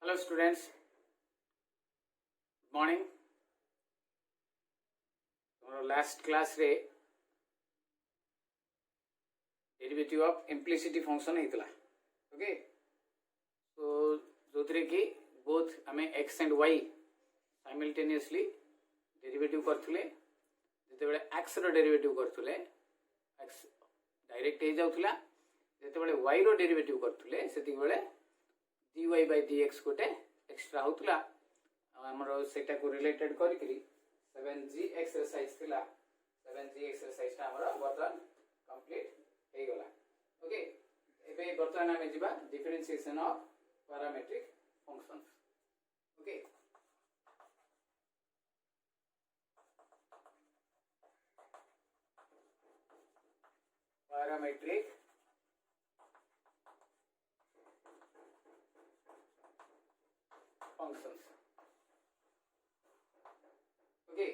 Hello students, good morning. Our last class रे derivative of implicit function हेतला. Okay, so जो थरे की both हमें x and y simultaneously derivative करथुले. जते बेले x रो derivative करथुले x direct हे जाउथला. जते बेले y रो derivative करथुले सेति बेले dy by dx गोटे एक्स्ट्रा होतला हमरो सेटा को रिलेटेड करिकरी 7g एक्सरसाइज थिला 7g एक्सरसाइज ता हमरो बर्तन कंप्लीट हे गला. ओके एबे बर्तन हमें जिबा differentiation of parametric functions. Okay parametric functions. Okay,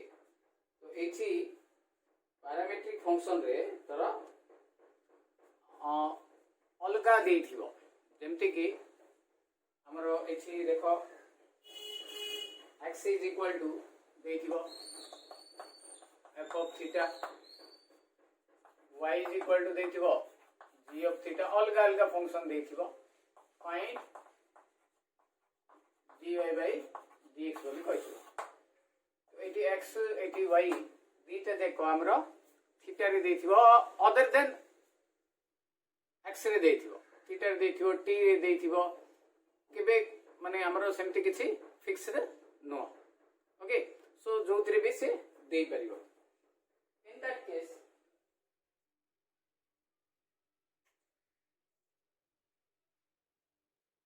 तो एची पैरामीट्रिक फंक्शन रे तरा अलगा देथिबो जेमति कि हमरो एची देखो x is equal to देथिबो f of theta, y is equal to देथिबो g of theta, अलगा अलगा फंक्शन देथिबो. फाइंड dy by dx बोली कहछो. तो एटी x एटी y दीटा देखो हमरो थीटा रे देथिबो अदर देन x रे देथिबो थीटा रे देथिबो t रे देथिबो केबे माने हमरो सेमति किछि फिक्स्ड नो. ओके सो जोथरे भी से देई परिबो. इन दैट केस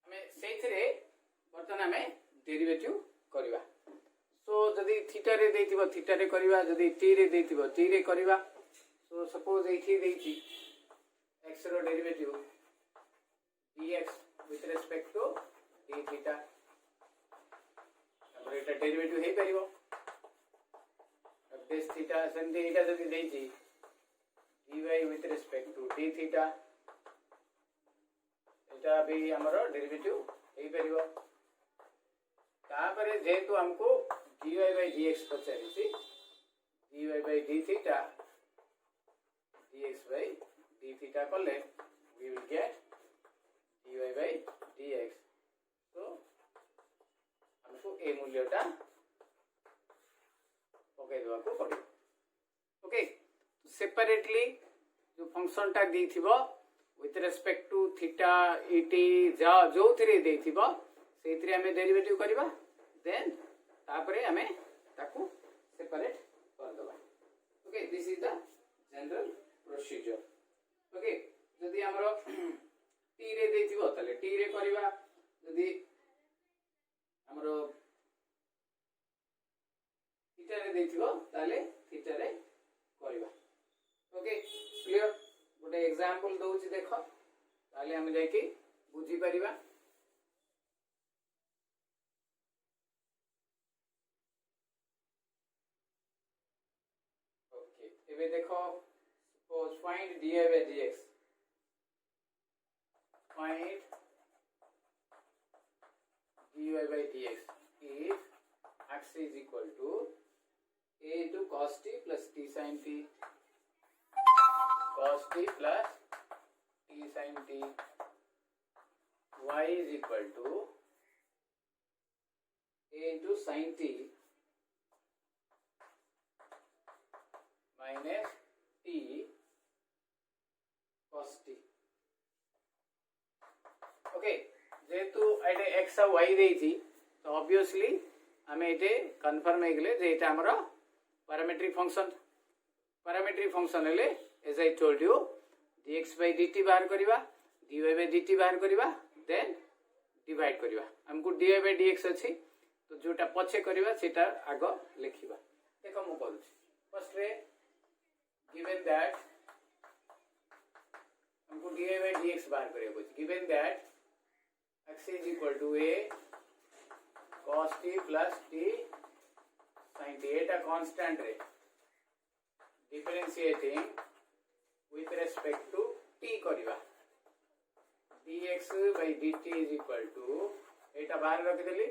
हमें सेथरे बर्तन हमें डेरिवेटिव करिवा. सो जदी थीटा रे देथिबो थीटा रे करिवा, जदी t रे देथिबो t रे करिवा. सो सपोज एठी देछि x रो derivative dx with respect to d theta. अब एटा डेरिवेटिव हे परिबो. अब दिस थीटा सेंटी एटा जदी देछि dy with respect to d theta एटा भी हमरो डेरिवेटिव हे परिबो. तापरे जेतु हमको dy by dx पचारिछि dy by d theta dx by d theta कले we will get dy by dx. तो हमको ए मूल्यटा पके देबा को पड़े. ओके सेपरेटली जो फंक्शन टा देथिबो विथ रिस्पेक्ट टू थीटा इटी जो थरे देथिबो सेथरे हमें डेरिवेटिव करिबा. देन तापरे हमें ताकू सेपरेट कर दबा. Okay this is the general procedure. Okay जदी हमरो t रे देथिबो तले t रे करिबा, जदी हमरो थीटा रे देथिबो ताले थीटा रे करिबा. Okay clear. गोटे एग्जांपल दोछि देखो ताले हम जाई बुझी परिबा. एबे देखो suppose find dy by dx. Find dy by dx if x is equal to a into cos t plus t sin t, cos t plus t sin t, y is equal to a into sin t minus t cos t. Okay जेतु एटे x और y देछि तो obviously हमें एटे confirm हे गेले जे एटा हमरो पैरामीट्रिक फंक्शन हेले as I told you dx by dt बाहर करिवा, dy by dt बाहर करिवा, देन डिवाइड करिवा. हमको dy by dx अछि तो जोटा पछे करिवा सेटा आगो लिखिबा. देखो मु करूछि फर्स्ट रे given that हमको dy by dx बाहर करिया को. given that x is equal to a cos t plus t sin t Etah constant रे differentiating with respect to t करिवा. dx by dt is equal to एटा बाहर रखिदेली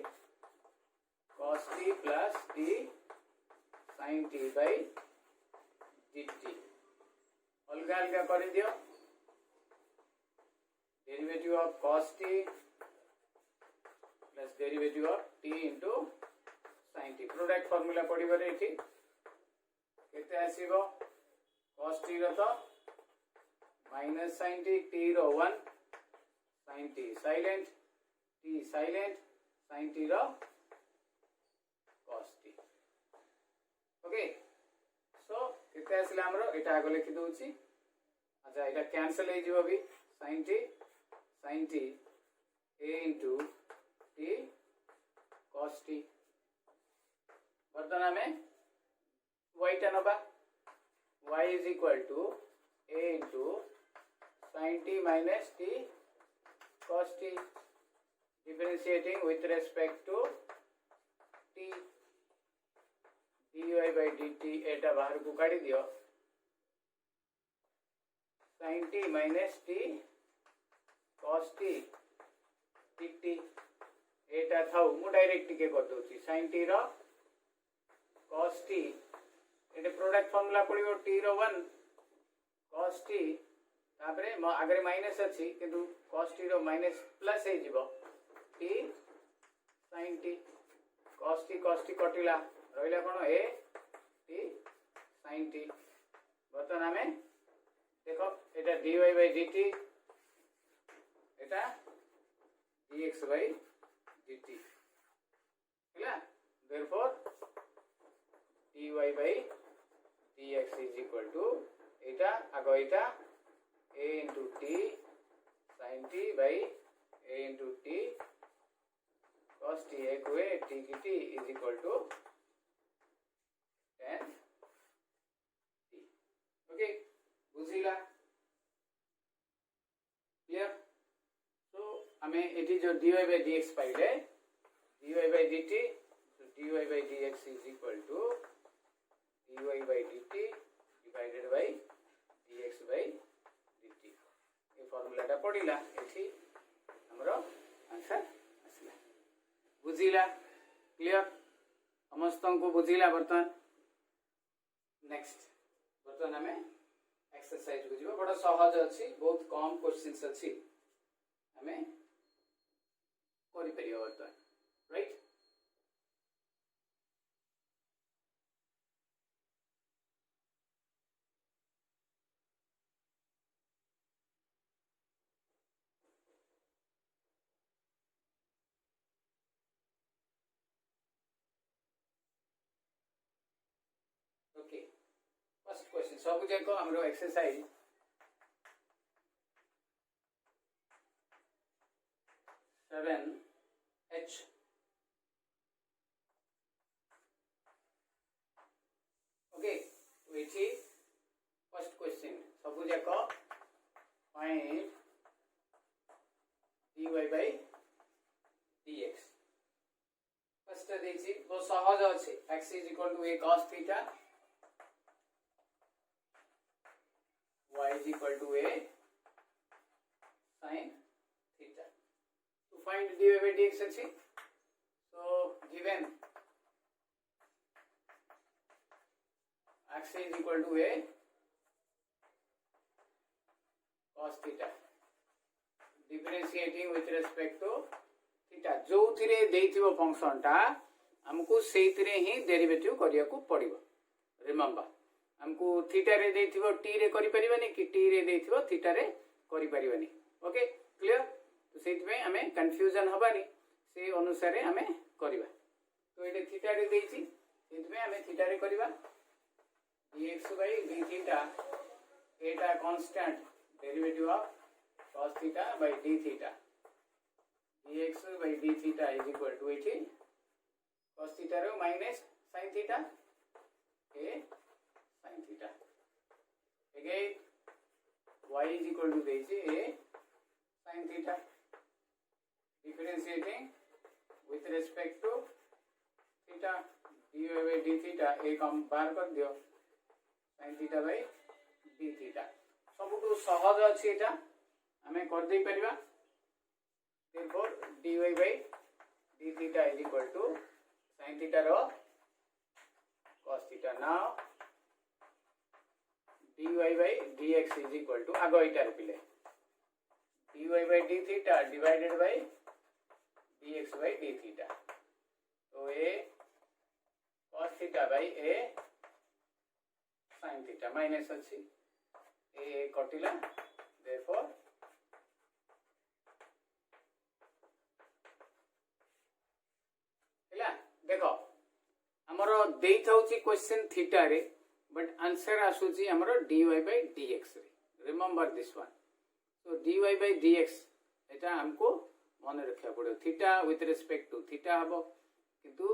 cos t plus t sin t by dt अलग अलग कर दियो derivative of cos t plus derivative of t into sin t product formula पड़िबरे एठी केते आसीबो cos t रो तो माइनस sin t t रो 1 sin t साइलेंट sin t रो cos t ओके सो केते आसिला हमरो एटा आगो लिखि दोछि अच्छा एटा कैंसिल हे जिवो भी sin t a into t cos t वर्तमान में y टा नबा y is equal to a into sin t minus t cos t differentiating with respect to t dy by dt एटा बाहर को काढी दियो sin t minus t cos t dt एटा थाउ मु direct के कर दोछि sin t रो cos t एटे product formula पड़िबो t रो 1 cos t तापरे आगे माइनस अछि किंतु cos t rho minus plus हे जिवो t sin t cos t कटिला रहिला कोन a t sin t बर्तन हमें देखो एटा dy by dt Etah dx by dt हैला therefore dy by dx is equal to एटा आगो एटा a into t sin t by a into t cos t एक हुए t की t is equal to tan t okay बुझिला clear so हमें एटी जो dy by dx पाइले dy by dt so dy by dx is equal to dy by dt divided by dx by dt ये formula टा पड़िला एठी हमरो answer आसला बुझिला क्लियर समस्तन को बुझिला बर्तमान नेक्स्ट बर्तमान हमें एक्सरसाइज बुझिबो बड़ा सहज अछि बहुत कम क्वेश्चंस अछि हमें करि परियो बर्तमान राइट ओके फर्स्ट क्वेश्चन सब जाको हमरो एक्सरसाइज 7h ओके वेची फर्स्ट क्वेश्चन सब जाको find dy by dx first देछि बहुत सहज अछि x is equal to a cos theta y is equal to a sin theta to find dy by dx अछि so given x is equal to a cos theta differentiating with respect to theta जो थिरे देइथिबो function टा हमको सेइथिरे ही derivative करिया को पड़िबो remember हमको theta रे देइथिबो t रे करि परिबानी कि t रे देइथिबो थीटा रे करि परिबानी ओके क्लियर तो सेति में हमें कंफ्यूजन हबानी से अनुसार हमें करिबा तो एटे थीटा रे देइछि सेति में हमें थीटा रे करिबा dx by d theta Etah constant derivative of cos theta by d theta dx by d theta is equal to 80 cos theta रो minus sin theta a sin theta again y is equal to देछि a sin theta differentiating with respect to theta dy by d theta a कम बाहर कर दियो sin theta by d theta सबुटु सहज अछि एटा हमें कर दे परिबा therefore dy by d theta is equal to sin theta row cos theta. Now dy by dx is equal to आगो इटार पिले dy by d theta divided by dx by d theta. तो a cos theta by a sin theta minus अच्छी a कटिला therefore देखो हमरो देई थाउची question theta रे but answer आसुची हमरो dy by dx रे. Remember this one. So dy by dx एटा हमको मन रखा पड़ो theta with respect to theta हबो किंतु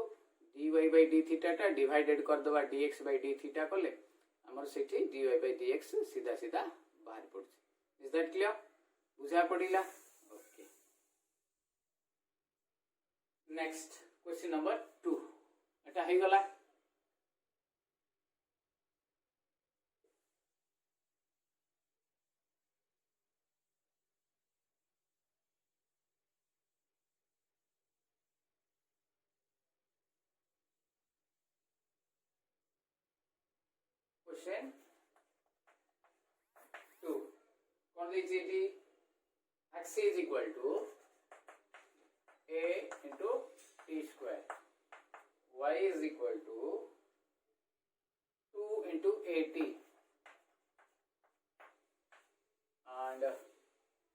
dy by d थीटा टा डिवाइडेड कर दवा dx by d थीटा कले हमर सेठी dy by dx सीधा सीधा बाहर पड़छ. Is that clear? बुझा पड़िला? ओके. नेक्स्ट क्वेश्चन नंबर 2 एटा हे गला. क्वेश्चन 2 कौन दीजिए थी x is equal to a into t square, y is equal to 2 into at and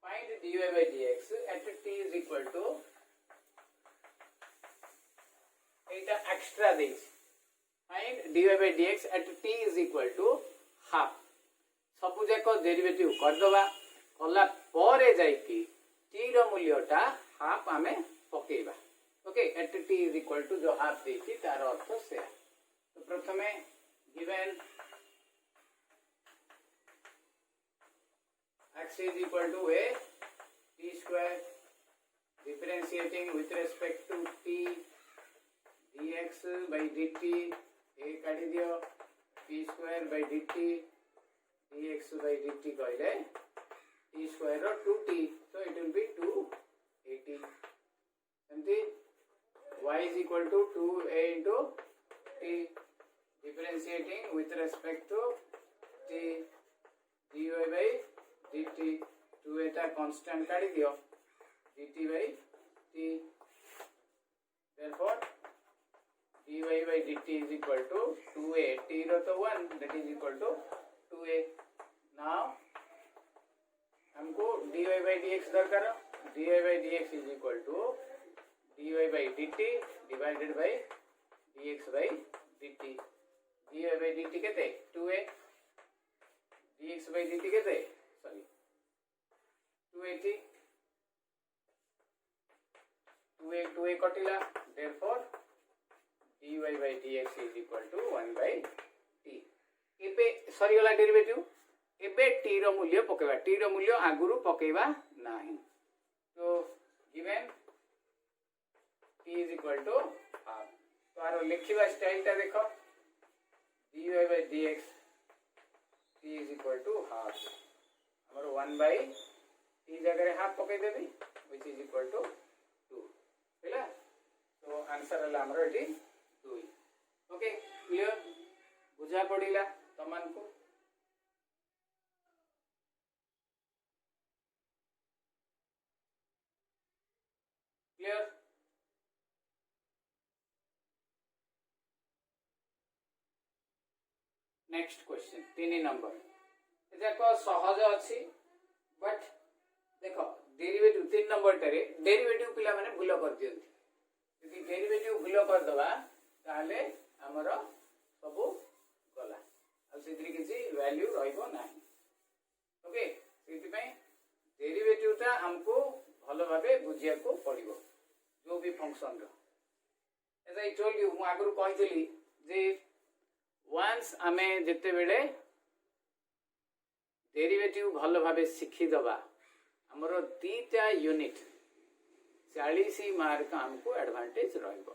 find dy by dx at t is equal to eta extra this. Find dy by dx at t is equal to half. सबु जाक derivative कर दबा कला परे जाई कि t रो मूल्यटा half आमे पकेबा. Okay at t is equal to जो हाफ देती तार अर्थ से. तो प्रथमे given x is equal to a t square differentiating with respect to t dx by dt a काटी दियो t square by dt dx by dt कहले t square row 2t so it will be 2at. एमती y is equal to 2a into t differentiating with respect to t dy by dt 2a ता constant काटी दियो dt by t. Therefore dy by dt is equal to 2a t रो तो 1 that is equal to 2a. Now हमको dy by dx दरकार. dy by dx is equal to dy by dt divided by dx by dt. dy by dt केते 2a dx by dt केते sorry 280 2a कटिला therefore dy by dx is equal to 1 by t. एबे सरी वाला derivative एबे t रो मूल्य पकेबा. t रो मूल्य आगुरु पकेबा नाही. तो given t is equal to half. तो आरो लिखिबा स्टाइल ता देखो dy by dx t is equal to half. हमरो 1 by t जगह हाफ पके देबी which is equal to 2 हैला. तो आंसर हला हमरो एटी 2. Okay clear? बुझा पड़िला तमान को? क्लियर? नेक्स्ट क्वेश्चन 3 नंबर देखो सहज अछि बट देखो डेरिवेटिव 3 नंबर टारे डेरिवेटिव पिला माने भूल कर दियंती. यदि डेरिवेटिव भूल कर दबा ताले हमरो सबु गला आ सेत्री किछि वैल्यू रहइबो नाही. ओके सेति पई डेरिवेटिव ता हमको भलो भाबे बुझिया को पड़िबो जो भी फंक्शन रो. एज आई टोल्ड यू मु आगरु कहितली जे वंस आमे जेते बेले डेरिवेटिव भलो भाबे सिखि दबा हमरो दीटा यूनिट 40 मार्क हमको एडवांटेज रहइबो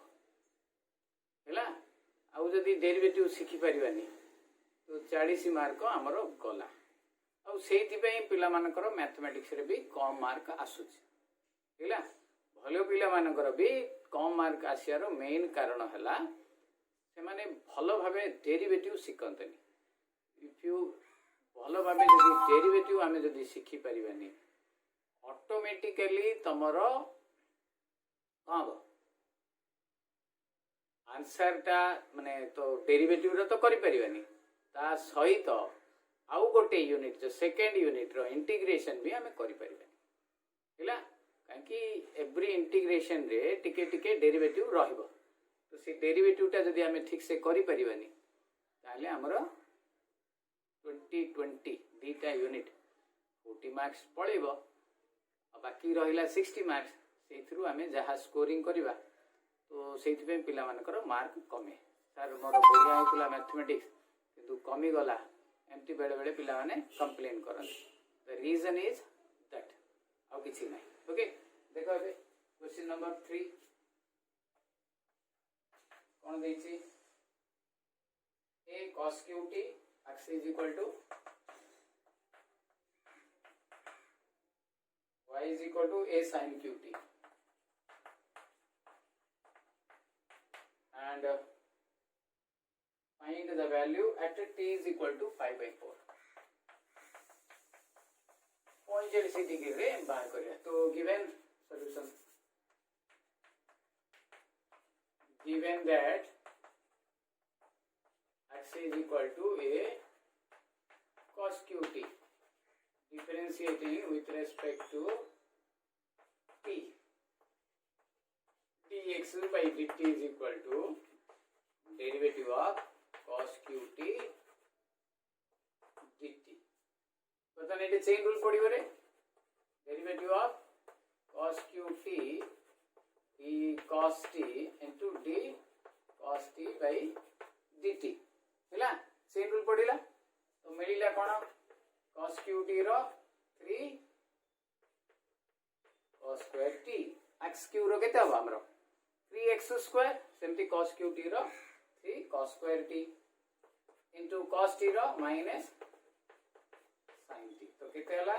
हैला. आउ जदी डेरिवेटिव सिखि परिबानी तो 40 मार्क हमरो गला. आउ सेति पई पिला मानकर मैथमेटिक्स रे भी कम मार्क आसुची हैला. भलो पिला मानकर भी कम मार्क आसियार मेन कारण है से माने भल भाव डेरिवेटिव शिखंतनी इफ यू भल भाव जदि डेरिवेटिव आम जदि शिखी पारानी ऑटोमेटिकली तुमर कौन हम आंसरटा माने तो डेरिवेटिव रो तो करि परिबानी ता सहित आउ गोटे यूनिट जो सेकेंड यूनिट रो इंटीग्रेशन भी आम करि परिबानी हिला काकी एवरी इंटीग्रेशन रे टिके टिके डेरिवेटिव रहइबो तो से डेरिवेटिव टा जदि आम ठीक से करि परिबानी ताले हमरो 2020 दीटा यूनिट 40 मार्क्स पड़ेबो बाकी रहिला 60 मार्क्स से आम जहाँ स्कोरिंग करवा तो से पिला मानकर मार्क कमे सर मोर बढ़िया होता मैथमेटिक्स किंतु कमी गला एमती बेले बेले पिला माने कंप्लेन करते द रीजन इज दैट आउ किछि नहीं ओके देखो अबे क्वेश्चन नंबर 3 कौन देछि a cos qt x is equal to y is equal to a sin qt and find the value at t is equal to 5/4 point से degree रे बाहर करिया तो given solution given that x is equal to a cos qt differentiating with respect to t dx by dt is equal to derivative of cos qt dt पता नहीं chain rule पड़िबो रे derivative of cos qt d cos t into d cos t by dt हैला chain rule पड़िला तो मिलिला कोन cos qt रो 3 cos square t x q रो केते हबो हमरो 3x square सेमती cos qt रो 3 cos square t into cos t रो minus sin t तो केते हला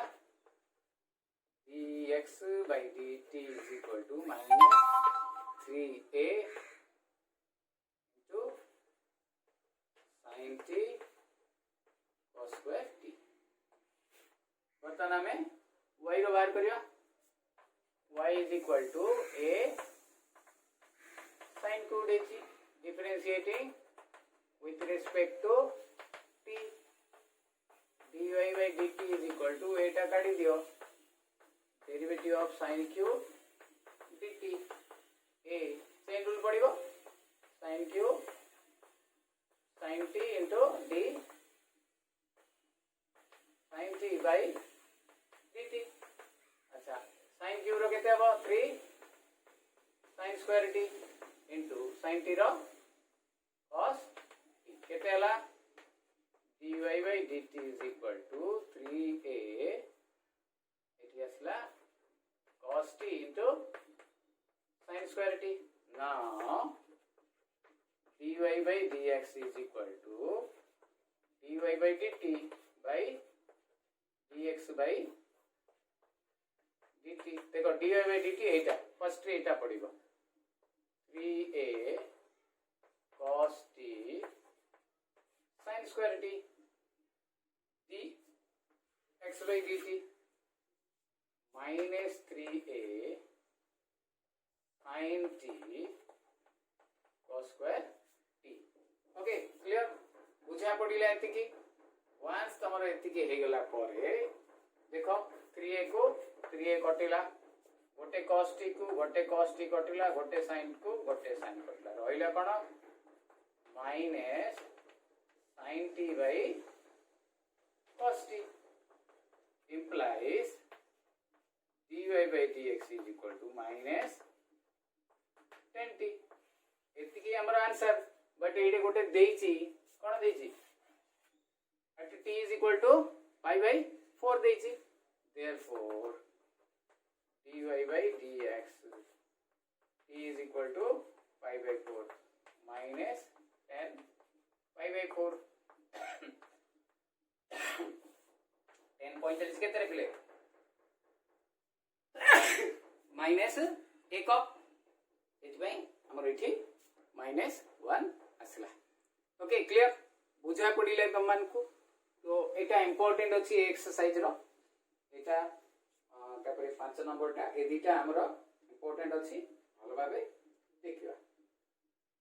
dx by dt is equal to minus 3a into sin t cos square t बर्तन में y रो बाहर करिया y is equal to a sin q dt differentiating with respect to t dy by dt is equal to a टा काढी दियो derivative of sin q dt a chain rule पड़िबो sin q sin t into d sin t by dt अच्छा sin q रो केते हबो 3 sin square t into sin t रो cos t केते हला dy by dt is equal to 3a eighty असला cos t into sin square t now dy by dx is equal to dy by dt by dx by dt देखो dy by dt Etah first Etah पड़िबो 3a cos t sin square t d x by dt minus 3a sin t cos square t okay clear बुझा पड़िला एति की once तमर एति की हे गेला परे देखो 3a को 3a कटिला गोटे cos t को गोटे cos t कटिला गोटे sin को गोटे sin कटिला रहिला कोन minus sin t by cos t implies dy by dx is equal to minus 10t एति की हमर आंसर बट एडे गोटे देइची कोन देइची at t is equal to pi by 4 देइची therefore dy by dx t is equal to pi by 4 minus 10 pi by 4 10.40 केते रखले minus 1 हमर एठी -1 आसला okay clear बुझा पड़िले तुम मान को तो एटा इंपोर्टेंट अछि एक्सरसाइज रो एटा तापर 5 नंबर टा ए दिटा हमर इंपोर्टेंट अछि भलो भाबे देखिबा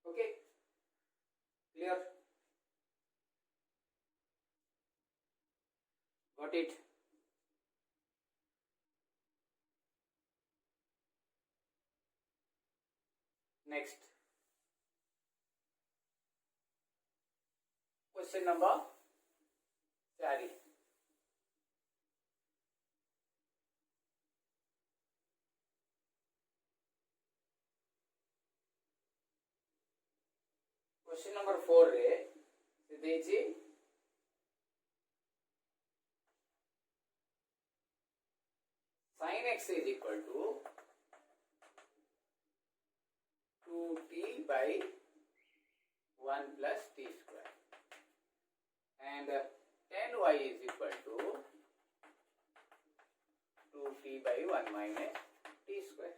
okay clear got it next question number 4 question number 4 रे से देछि sin x is equal to 2t by 1 plus t square and tan y is equal to 2t by 1 minus t square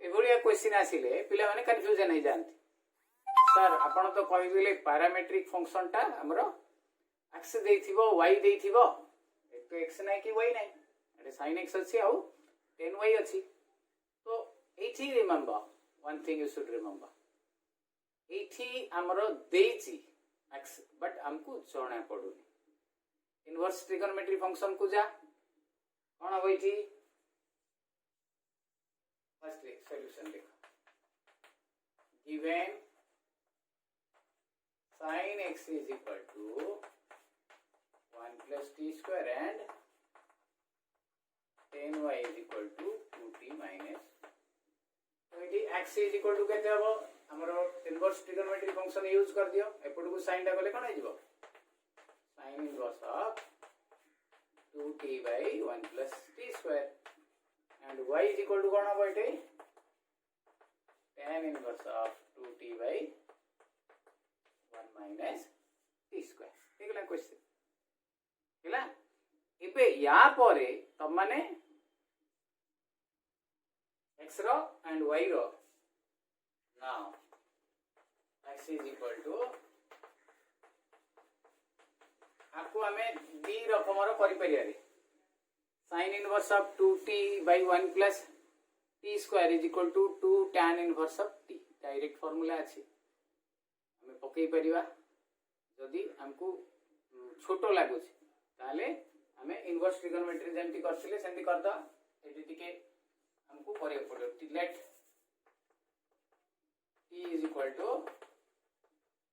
एभलिया question आसिले पिला माने confusion हो जानती sir आपण तो कहिदिले parametric function टा हमरो x देथिबो y देथिबो एक तो x नाही कि y नाही अरे sin x अछि आउ tan y अछि तो एठी remember one thing you should remember एठी हमरो देछि x बट हमको जणा पडुनी इनवर्स ट्रिगोनोमेट्री फंक्शन को जा कोन होई थी फर्स्ट सॉल्यूशन देखो given sin x is equal to 1 plus t square and tan y is equal to 2t minus तो ये x is equal to केते हबो हमरो इनवर्स ट्रिगोनोमेट्री फंक्शन यूज कर दियो एपट को sin टा गले कोन हे जिवो sin inverse of 2t by 1 plus t square and y is equal to कोन हबो एटे tan inverse of 2t by 1 minus t square ठीक है क्वेश्चन हैला इबे या परे तब माने x row and y row now x is equal to आपको हमें d रकमर करि परियारी sin inverse of 2t by 1 plus t square is equal to 2 tan inverse of t direct formula अछि हमें पकई परिवा जदि हमको छोटो लागु ताले हमें इनवर्स ट्रिगोनोमेट्री जेमति करथिले सेमति कर द एटी टिके हमको करे पड़ो late t is equal to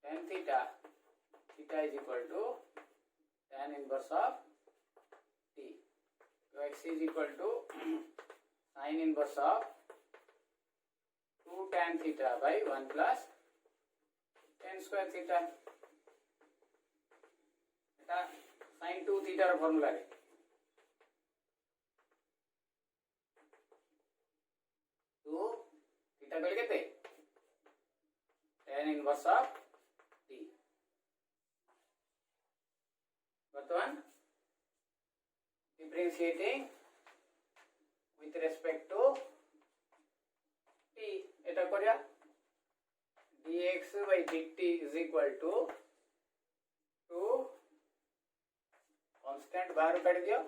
tan theta theta is equal to tan inverse of t so x is equal to sin inverse of 2 tan theta by 1 plus tan square theta eta sin 2 theta row formula रे तो theta कल केते tan inverse of t वर्तमान differentiating with respect to t eta करिया dx by dt is equal to constant बाहर काट दियो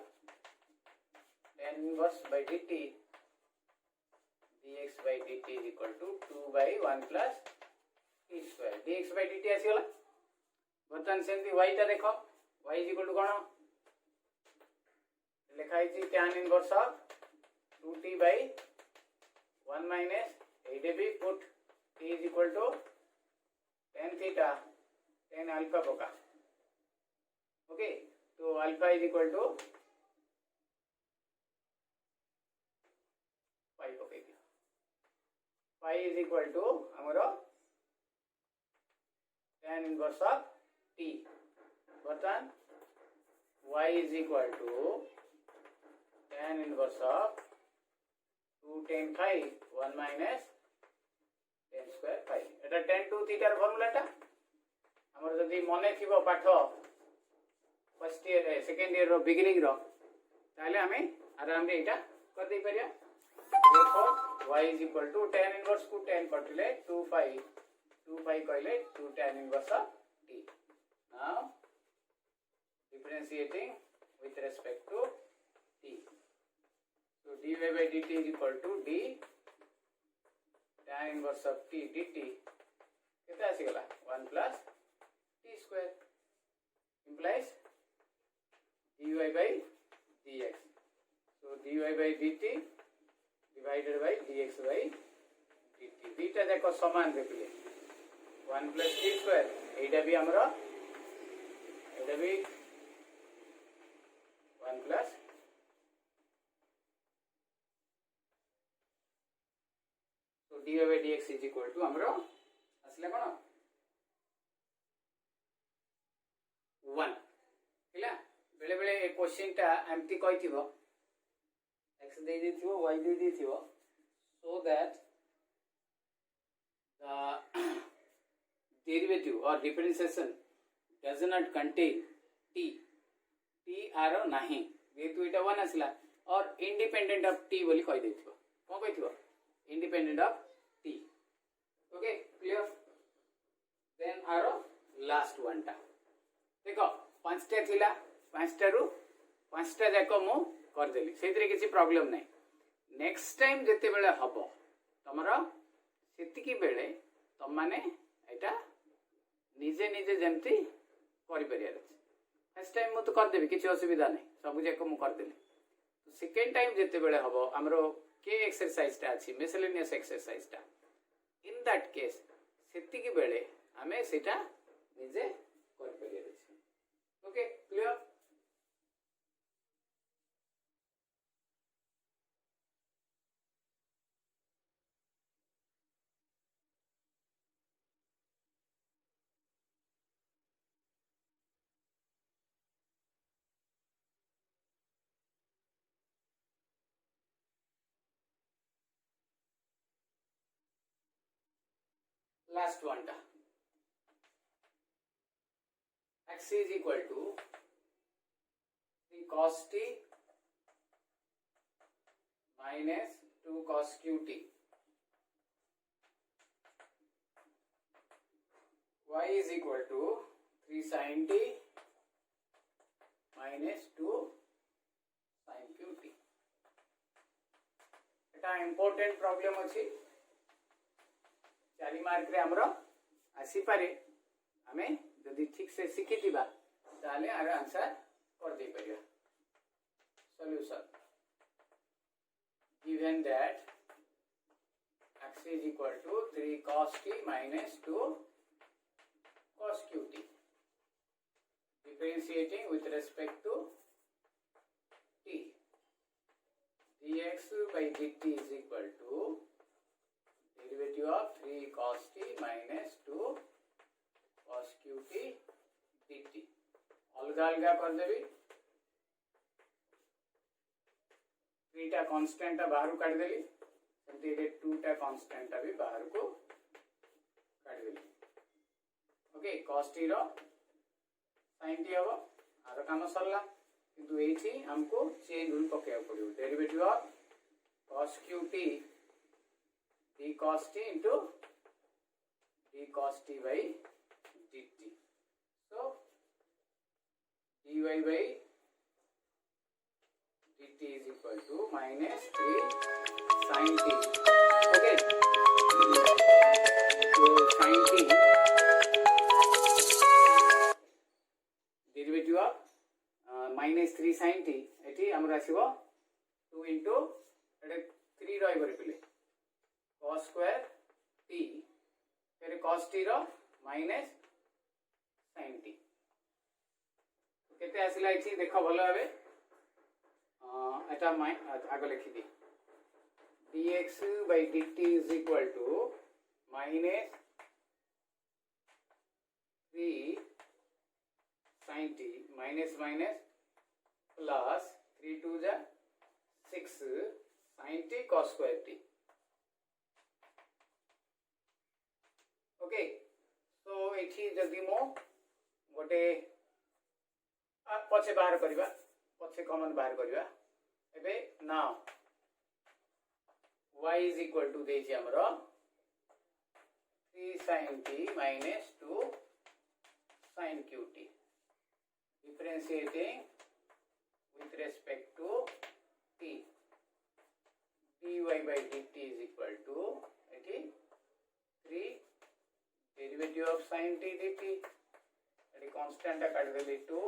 tan inverse by dt dx by dt is equal to 2 by 1 plus t square dx by dt आसीगला बर्तन सेमती y टा देखो y is equal to कोन लिखा है tan inverse of 2t by 1 minus 8b put t is equal to tan theta tan alpha पका okay तो alpha is equal to 5 पके दियो 5 इज इक्वल टू हमरो tan इनवर्स ऑफ t बर्तन y is equal to tan inverse of 2 tan phi 1 minus tan square phi Etah tan 2 theta र फार्मूलाटा हमर जदी मने थिबो पाठ फर्स्ट ईयर सेकंड ईयर रो beginning रो ताले हमें आराम रे एटा कर दे परिया therefore y is equal to tan inverse को tan कटिले 2 pi कहले 2 tan inverse of t. Now differentiating with respect to t. So dy by dt is equal to d tan inverse of t dt केते आसी गला 1 plus t square implies dy by dx. So dy by dt divided by dx by dt dita जाक समान देखले 1 plus t square एटा भी हमरा एटा भी 1 plus so dy by dx is equal to हमरा असले कोन 1 हिला बेले बेले ए क्वेश्चन टा एम्प्टी कहिथिबो x दे दिथिबो y दे दिथिबो so that the derivative or differentiation does not contain t आरो नाही जेतु इटा 1 असला और independent of t बोली कहि देथिबो कोन कहिथिबो independent of t. Okay, clear? Then आरो last one टा देखो पांचटा थिला पांचटा रु पांचटा जाको मु कर देली सेतरे किछि प्रॉब्लम नै. नेक्स्ट टाइम जते बेले हबो तमरा सेतिकी बेले तम माने एटा निजे निजे जेमती करि परियार अछि. फर्स्ट टाइम मु तो कर देबी किछि असुविधा नै सब जाको मु कर देली. सेकंड टाइम जते बेले हबो हमरो के एक्सरसाइज टा अछि मिसलेनियस एक्सरसाइज टा इन दैट केस सेतिकी बेले हमें सेटा निजे कर परियार अछि. Okay clear? Last one टा x is equal to 3 cos t minus 2 cos qt. Y is equal to 3 sin t minus 2 sin qt. Etah important problem अछि 4 मार्क रे हमरो आसी पारे हमें यदि ठीक से सीखी दिबा ताले आर आंसर कर दे परिया. Solution given that x is equal to 3 cos t minus 2 cos qt differentiating with respect to t dx by dt is equal to derivative of 3 cos t minus 2 cos qt dt अलगा अलगा कर देबी 3 टा constant टा बाहर काट देली सेमती रे 2 टा कांस्टेंट टा भी बाहर को काट देली. ओके cos t रो sin t हबो आरो काम सरला किंतु एठी हमको चेंज रूल पकेया पड़ियो derivative of cos qt d cos t into d cos t by dt. So dy by dt is equal to minus 3 sin t. Okay, so sin t derivative of minus 3 sin t एठी हमरा आसीबो 2 into 3 रहइबो रिप्ले cos square t फिर cos t रो minus sin t केते आसिला इछि देखो भलो हबे एटा आगो लिखि दी dx by dt is equal to minus 3 sin t minus minus plus 3 2 जा 6 sin t cos square t. Okay तो एठी जदि मो गोटे पछे बाहर करबा पछे कॉमन बाहर करबा एबे now y is equal to देछि हमरो 3 sin t minus 2 sin qt. Differentiating with respect to t. dy by dt is equal to 3 derivative of sin t dt. That is constant accordingly to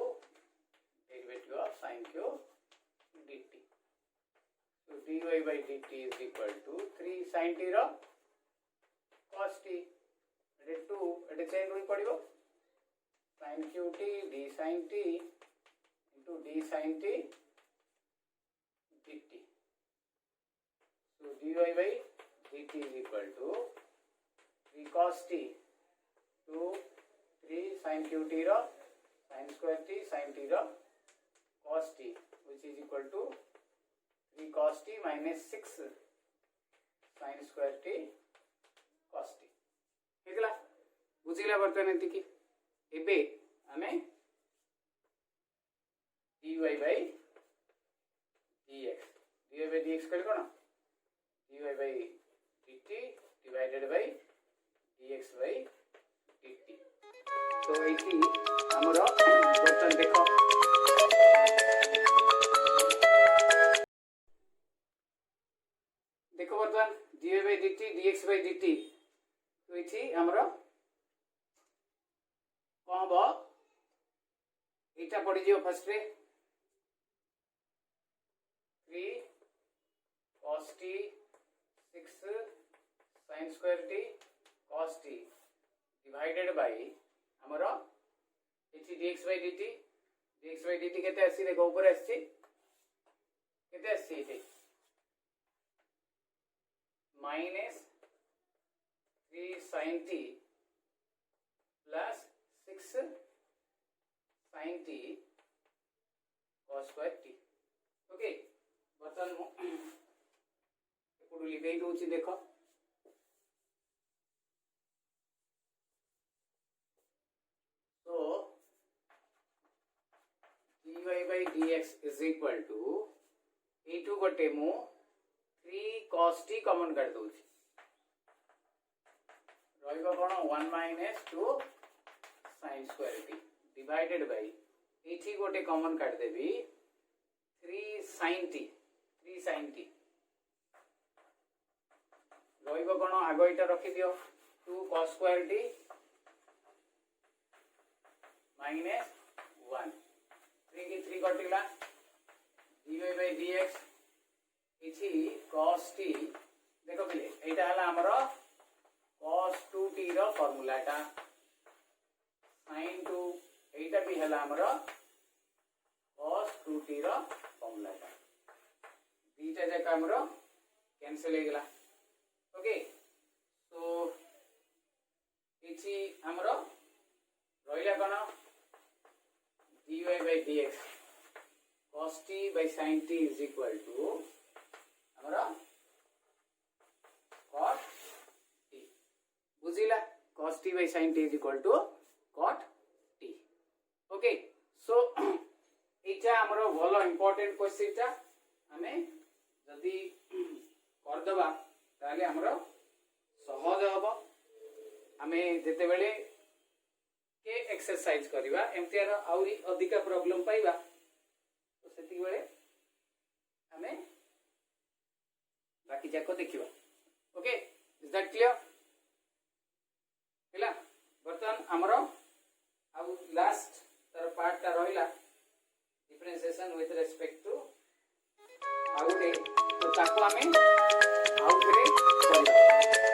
derivative of sin q dt. So dy by dt is equal to 3 sin t रो cos t. That is 2. That is change होई पड़िबो sin qt d sin t into d sin t dt. So dy by dt is equal to 3 cos t to 3 sin qt row sin square t sin t रो cos t, which is equal to 3 cos t minus 6 sin square t cos t. हेतला बुझिला बर्तन एतिकी. एबे आमे dy by dx करी कोन dy by dt divided by dx by dt. तो एठी हमरो बर्तन देखो देखो बर्तन dy by dt dx by dt. तो एठी हमरो कौन हम एटा पड़ी जियो first ray 3 cos t 6 sin square t cos t divided by हमरो एठी dx by dt केते आसी देखो ऊपर आसी केते आसी एठी minus 3 sin t plus 6 sin t cos square t. Okay बर्तन एपटू लिखै दउछि देखो so dy by dx is equal to e2 गोटे मु 3 cos t कॉमन कर दउछि रहिबो कोन 1 minus 2 sin square t divided by एठी गोटे कॉमन काट देबी 3 sin t रहिबो कोन आगो इटा रखि दियो 2 cos square t minus 1 3 की 3 कटिला dy by dx एठी cos t देखो पिले एटा हला हमरो cos 2t रो फार्मूलाटा sin 2 एटा भी हला हमरो cos 2t रो फार्मूलाटा बीटा जका हमरो कैंसिल हे गेला. ओके सो एठी हमरो रहिला कोन dy by dx cos t by sin t is equal to हमरो cot t. बुझिला cos t by sin t is equal to cot t. Okay सो एटा हमरो भलो इंपोर्टेंट क्वेश्चन ता हमें जदी कर दबा ताले हमरो सहज हबो. हमें जेते बेले के एक्सरसाइज करिवा एमतियार आउरी अधिका प्रॉब्लम पाइबा तो सेति बेले हमें बाकी जाको देखिबा. ओके इज दैट क्लियर हैला. बर्तन हमरो आउ लास्ट तर पार्ट ता रहिला डिफरेंशिएशन विथ रिस्पेक्ट टू आउटे तो ताको हमें आउट रे करिबा.